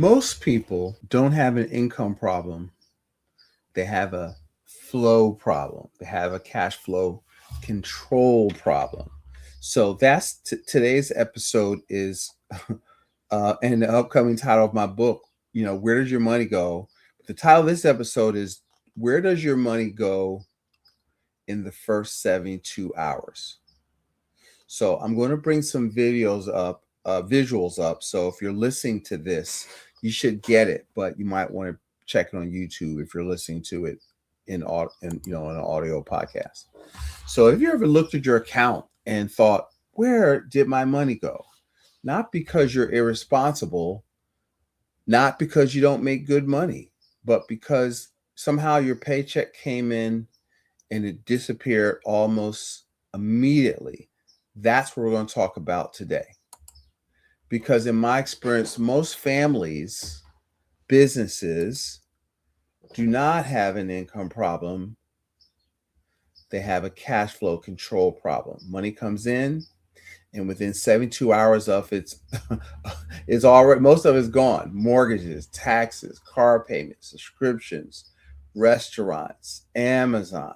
Most people don't have an income problem. They have a flow problem. They have a cash flow control problem. So that's today's episode is, and the upcoming title of my book, where does your money go? The title of this episode is Where Does Your Money Go in the First 72 Hours? So I'm going to bring some visuals up. So if you're listening to this, you should get it, but you might want to check it on YouTube if you're listening to it in an audio podcast. So have you ever looked at your account and thought, where did my money go? Not because you're irresponsible, not because you don't make good money, but because somehow your paycheck came in and it disappeared almost immediately. That's what we're going to talk about today. Because in my experience, most families, businesses do not have an income problem. They have a cash flow control problem. Money comes in, and within 72 hours of it's already, most of it's gone. Mortgages, taxes, car payments, subscriptions, restaurants, Amazon,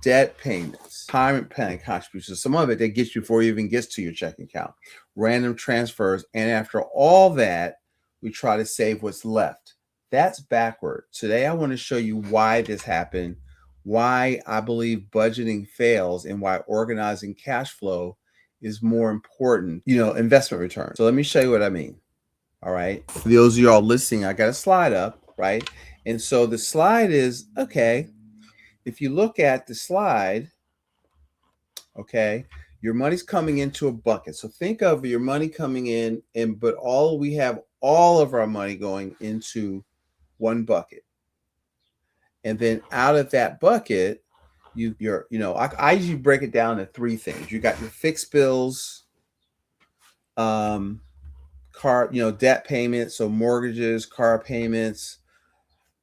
debt payments, retirement plan contributions. Some of it that gets you before you even gets to your checking account, random transfers. And after all that, we try to save what's left. That's backward. Today, I want to show you why this happened, why I believe budgeting fails, and why organizing cash flow is more important, investment return. So let me show you what I mean. All right. For those of you all listening, I got a slide up, right? And so the slide is, okay, if you look at the slide, okay, your money's coming into a bucket. So think of your money coming in, but we have all of our money going into one bucket. And then out of that bucket, I usually break it down to three things. You got your fixed bills, debt payments, so mortgages, car payments,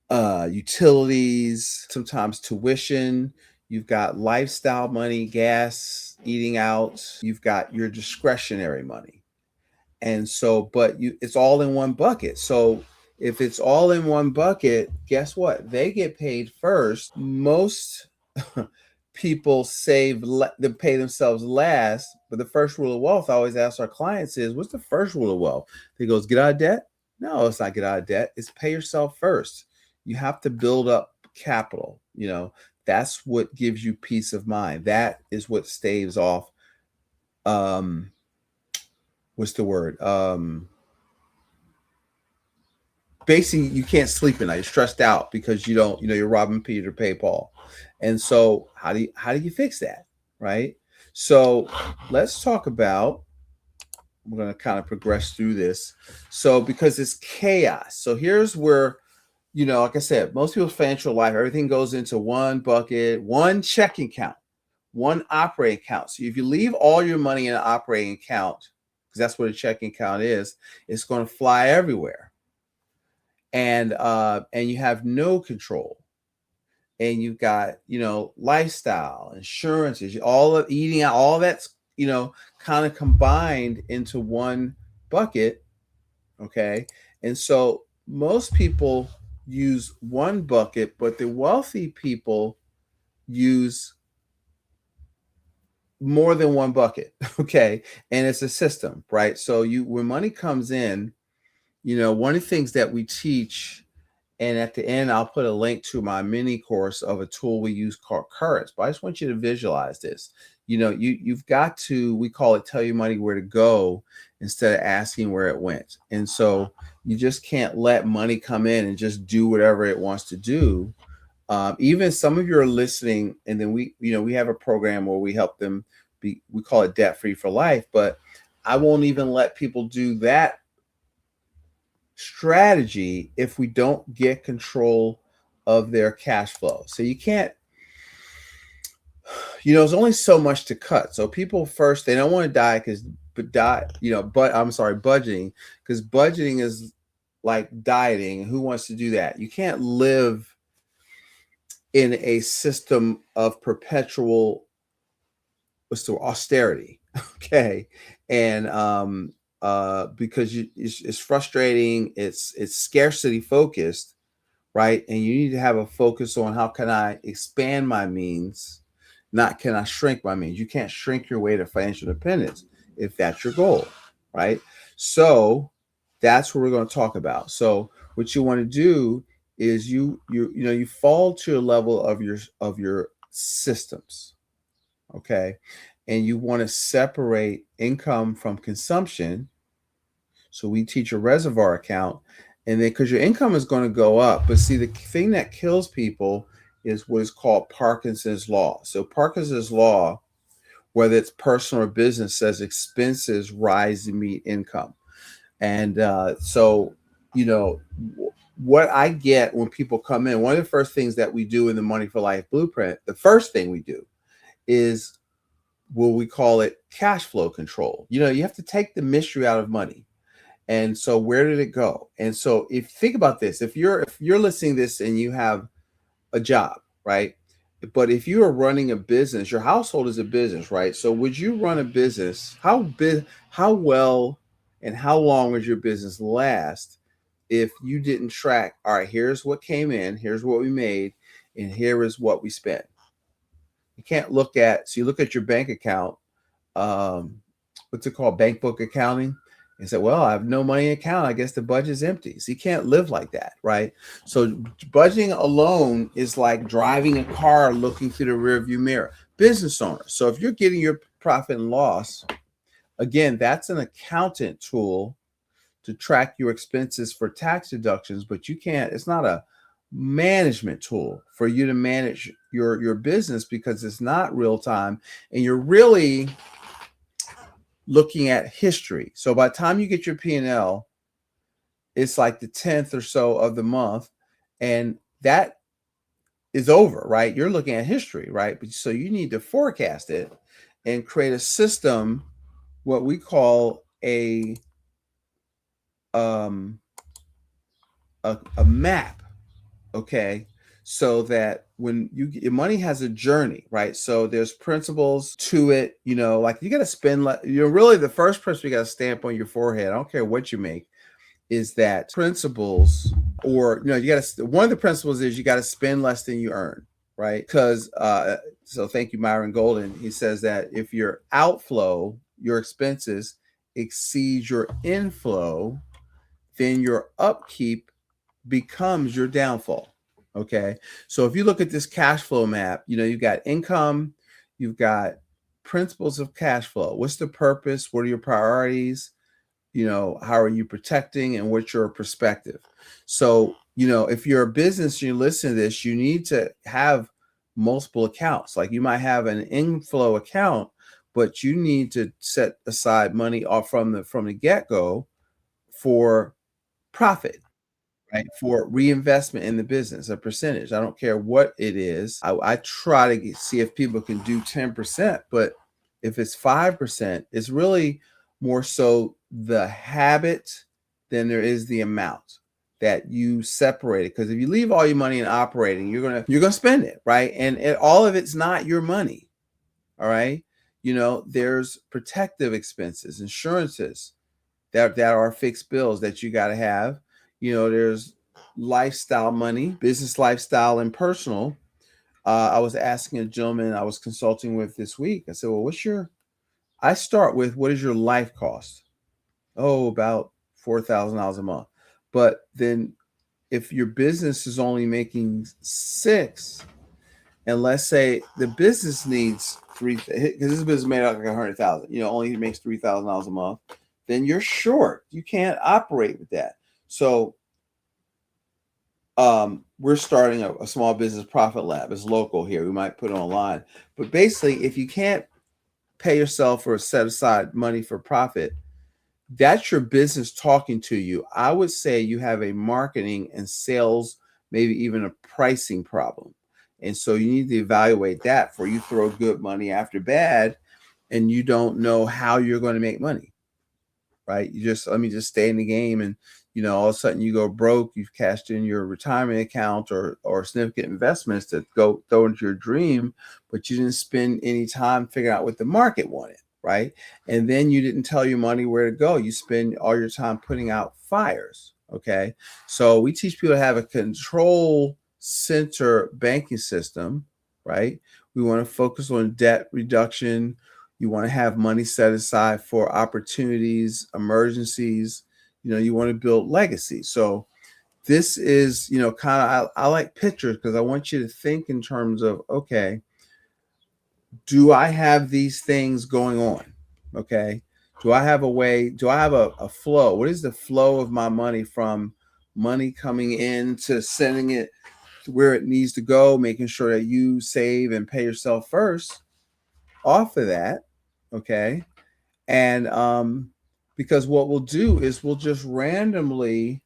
utilities, sometimes tuition. You've got lifestyle money, gas, eating out. You've got your discretionary money. And so, it's all in one bucket. So if it's all in one bucket, guess what? They get paid first. Most people they pay themselves last. But the first rule of wealth, I always ask our clients is, what's the first rule of wealth? He goes, get out of debt? No, it's not get out of debt. It's pay yourself first. You have to build up capital. That's what gives you peace of mind. That is what staves off, what's the word? Basically, you can't sleep at night. You're stressed out because you're robbing Peter to pay Paul. And so how do you fix that? Right? So let's talk about, we're going to kind of progress through this. So because it's chaos. So here's where, like I said, most people's financial life, everything goes into one bucket, one checking account, one operating account. So if you leave all your money in an operating account, because that's what a checking account is, it's going to fly everywhere. And you have no control. And you've got, lifestyle, insurances, all of eating out, all that's, kind of combined into one bucket. Okay. And so most people use one bucket, but the wealthy people use more than one bucket. Okay. And it's a system, right? So when money comes in, one of the things that we teach, and at the end, I'll put a link to my mini course of a tool we use called Currents. But I just want you to visualize this. You've got to, we call it tell your money where to go instead of asking where it went. And so you just can't let money come in and just do whatever it wants to do. Even some of you are listening, and then we have a program where we help them we call it debt free for life, but I won't even let people do that strategy if we don't get control of their cash flow. So you can't, there's only so much to cut. So people first, they don't want to budgeting, because budgeting is like dieting. Who wants to do that? You can't live in a system of perpetual austerity. Okay. And because it's frustrating. It's scarcity focused, right? And you need to have a focus on how can I expand my means, not can I shrink my means. You can't shrink your way to financial independence if that's your goal, right? So that's what we're going to talk about. So what you want to do is you fall to a level of your systems, okay? And you want to separate income from consumption. So we teach a reservoir account, and then because your income is going to go up, but see, the thing that kills people is what is called Parkinson's law. So Parkinson's law, whether it's personal or business, says expenses rise to meet income. And so, you know, what I get when people come in, one of the first things that we do in the Money for Life Blueprint, the first thing we do is what we call it cash flow control. You know, you have to take the mystery out of money. And so where did it go? And so if think about this, if you're listening to this and you have a job, right? But if you are running a business, your household is a business, right? So would you run a business? How well and how long would your business last if you didn't track, all right, here's what came in, here's what we made, and here is what we spent. You can't look at, so you look at your bank account, what's it called? Bank book accounting. And say, well, I have no money in account. I guess the budget's empty. So you can't live like that, right? So budgeting alone is like driving a car looking through the rearview mirror. Business owner. So if you're getting your profit and loss, again, that's an accountant tool to track your expenses for tax deductions, but you can't, it's not a management tool for you to manage your business because it's not real time. And you're really looking at history. So by the time you get your P&L, it's like the 10th or so of the month, and that is over, right? You're looking at history, right? But so you need to forecast it and create a system, what we call a map, okay? So that when your money has a journey, right? So there's principles to it, you know, like you got to spend, you're really the first person you got to stamp on your forehead. I don't care what you make, is that principles, or, you know, you got to, one of the principles is you got to spend less than you earn, right? Because, so thank you, Myron Golden. He says that if your outflow, your expenses exceeds your inflow, then your upkeep becomes your downfall. Okay. So if you look at this cash flow map, you know, you've got income, you've got principles of cash flow. What's the purpose? What are your priorities? You know, how are you protecting, and what's your perspective? So, you know, if you're a business and you listen to this, you need to have multiple accounts. Like you might have an inflow account, but you need to set aside money off from the get-go for profit, right? For reinvestment in the business, a percentage. I don't care what it is. I try to see if people can do 10%, but if it's 5%, it's really more so the habit than there is the amount that you separate it. Because if you leave all your money in operating, you're gonna spend it, right? And all of it's not your money. All right. You know, there's protective expenses, insurances that are fixed bills that you got to have. You know, there's lifestyle money, business lifestyle, and personal. I was asking a gentleman I was consulting with this week. I said, well, I start with, what is your life cost? Oh, about $4,000 a month. But then if your business is only making $6,000, and let's say the business needs $3,000, because this business made out like $100,000, you know, only makes $3,000 a month, then you're short. You can't operate with that. So we're starting a small business profit lab. It's local here. We might put it online. But basically, if you can't pay yourself or set aside money for profit, that's your business talking to you. I would say you have a marketing and sales, maybe even a pricing problem. And so you need to evaluate that before you throw good money after bad and you don't know how you're going to make money, right? You just, let me just stay in the game, and, you know, all of a sudden you go broke, you've cashed in your retirement account or significant investments that go throw into your dream, but you didn't spend any time figuring out what the market wanted. right? And then you didn't tell your money where to go. You spend all your time putting out fires, okay? So we teach people to have a control center banking system, right? We want to focus on debt reduction. You want to have money set aside for opportunities, emergencies. You want to build legacy. So this is, kind of, I like pictures because I want you to think in terms of, okay, do I have these things going on? Okay. Do I have a way? Do I have a flow? What is the flow of my money from money coming in to sending it to where it needs to go, making sure that you save and pay yourself first off of that? Okay. And because what we'll do is we'll just randomly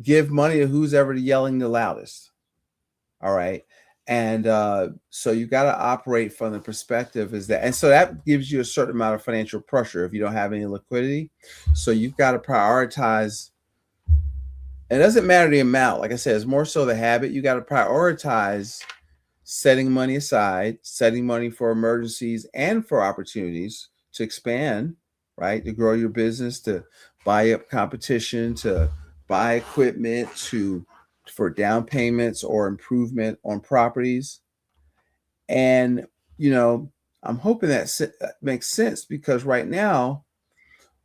give money to who's ever yelling the loudest. All right. And so you got to operate from the perspective is that, and so that gives you a certain amount of financial pressure if you don't have any liquidity. So you've got to prioritize. It doesn't matter the amount. Like I said, it's more so the habit. You got to prioritize setting money aside, setting money for emergencies and for opportunities to expand, right? To grow your business, to buy up competition, to buy equipment, for down payments or improvement on properties. And, I'm hoping that makes sense because right now,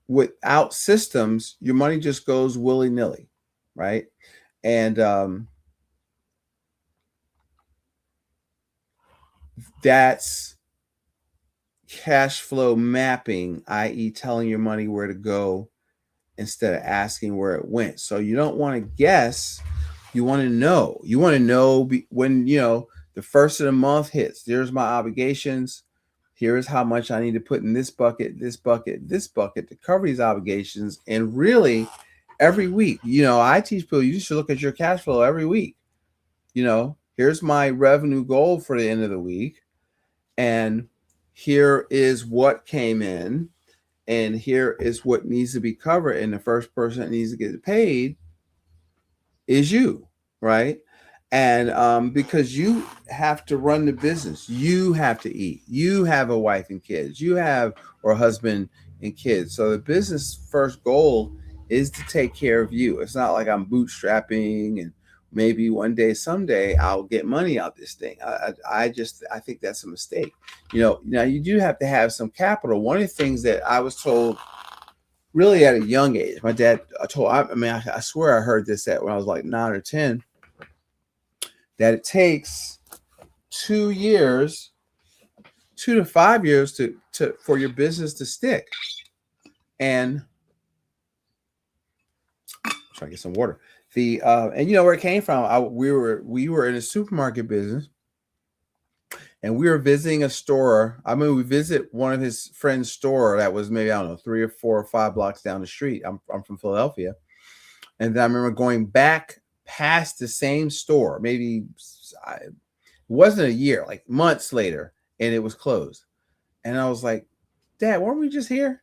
without systems, your money just goes willy-nilly, right? And that's cash flow mapping, i.e., telling your money where to go instead of asking where it went. So you don't want to guess. You want to know. You want to know when, the first of the month hits. There's my obligations. Here's how much I need to put in this bucket, this bucket, this bucket to cover these obligations. And really, every week, I teach people you should look at your cash flow every week. Here's my revenue goal for the end of the week. And here is what came in. And here is what needs to be covered. And the first person that needs to get paid is you, right? And because you have to run the business, you have to eat, you have a wife and kids, or a husband and kids. So the business first goal is to take care of you. It's not like I'm bootstrapping and maybe one day, someday I'll get money out this thing. I think that's a mistake. Now you do have to have some capital. One of the things that I was told really at a young age, my dad I swear I heard this when I was like 9 or 10, that it takes 2 years, 2 to 5 years for your business to stick. And try to get some water. And where it came from, we were in a supermarket business, and we were visiting a store. We visit one of his friend's store that was maybe, I don't know, 3 or 4 or 5 blocks down the street. I'm from Philadelphia. And then I remember going back past the same store, maybe it wasn't a year, like months later, and it was closed. And I was like, Dad, weren't we just here?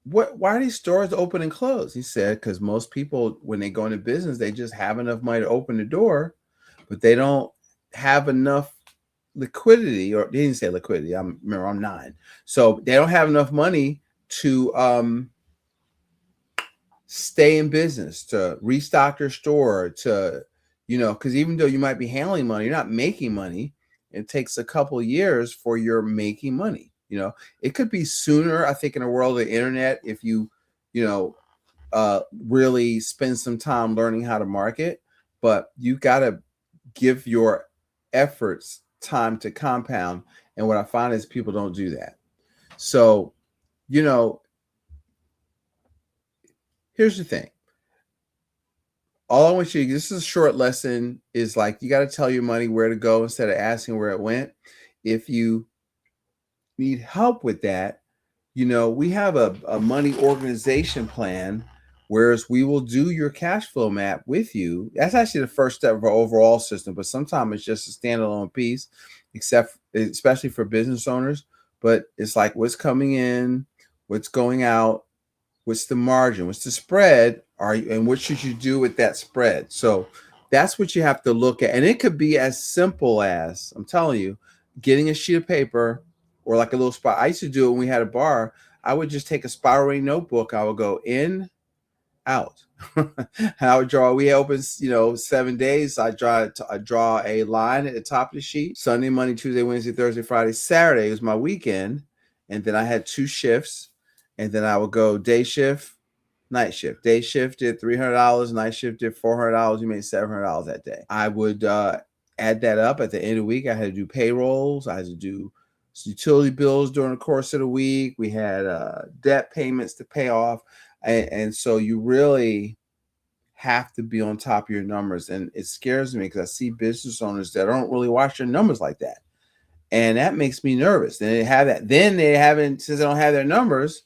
Why are these stores open and closed? He said, because most people, when they go into business, they just have enough money to open the door, but they don't have enough liquidity, or he didn't say liquidity. Remember, I'm 9. So they don't have enough money to stay in business, to restock your store, to, because even though you might be handling money, you're not making money. It takes a couple of years for you're making money. It could be sooner, I think, in the world of the internet, if you, really spend some time learning how to market, but you got to give your efforts time to compound. And what I find is people don't do that. So, here's the thing. All I want you to, this is a short lesson, is like, you got to tell your money where to go instead of asking where it went. If you need help with that, we have a money organization plan, whereas we will do your cash flow map with you. That's actually the first step of our overall system, but sometimes it's just a standalone piece, especially for business owners. But it's like, what's coming in, what's going out, what's the margin, what's the spread, and what should you do with that spread? So that's what you have to look at. And it could be as simple as, I'm telling you, getting a sheet of paper or like a little spot. I used to do it when we had a bar. I would just take a spiraling notebook. I would go in, out. I would draw. We open, 7 days. I draw a line at the top of the sheet. Sunday, Monday, Tuesday, Wednesday, Thursday, Friday, Saturday was my weekend, and then I had 2 shifts, and then I would go day shift, night shift. Day shift did $300. Night shift did $400. You made $700 that day. I would add that up at the end of the week. I had to do payrolls. I had to do utility bills during the course of the week. We had debt payments to pay off. And so you really have to be on top of your numbers. And it scares me because I see business owners that don't really watch their numbers like that. And that makes me nervous. Then they haven't, since they don't have their numbers,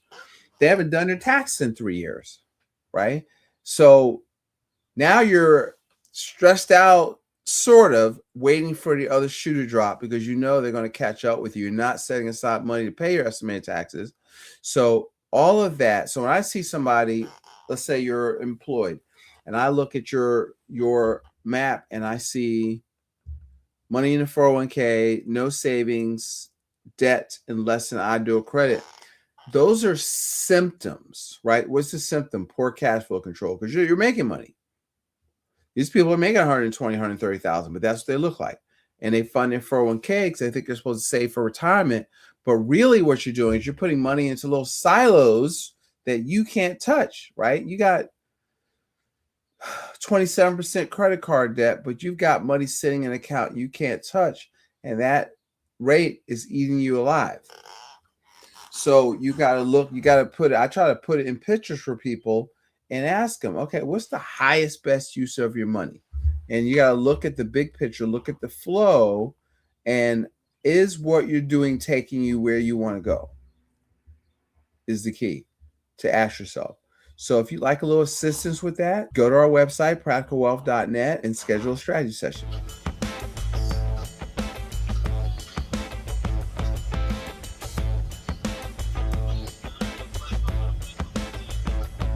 they haven't done their taxes in 3 years, right? So now you're stressed out, sort of waiting for the other shoe to drop because you know they're going to catch up with you. You're not setting aside money to pay your estimated taxes. So all of that. So when I see somebody, let's say you're employed, and I look at your map and I see money in the 401k, no savings, debt, and less than ideal credit. Those are symptoms, right? What's the symptom? Poor cash flow control, because you're making money. These people are making 120, 130,000, but that's what they look like. And they fund their 401k because they think they're supposed to save for retirement. But really what you're doing is you're putting money into little silos that you can't touch, right? You got 27% credit card debt, but you've got money sitting in an account you can't touch. And that rate is eating you alive. So you got to look, I try to put it in pictures for people and ask them, okay, what's the highest, best use of your money? And you got to look at the big picture, look at the flow, and is what you're doing taking you where you want to go? Is the key to ask yourself. So if you'd like a little assistance with that, go to our website, practicalwealth.net, and schedule a strategy session.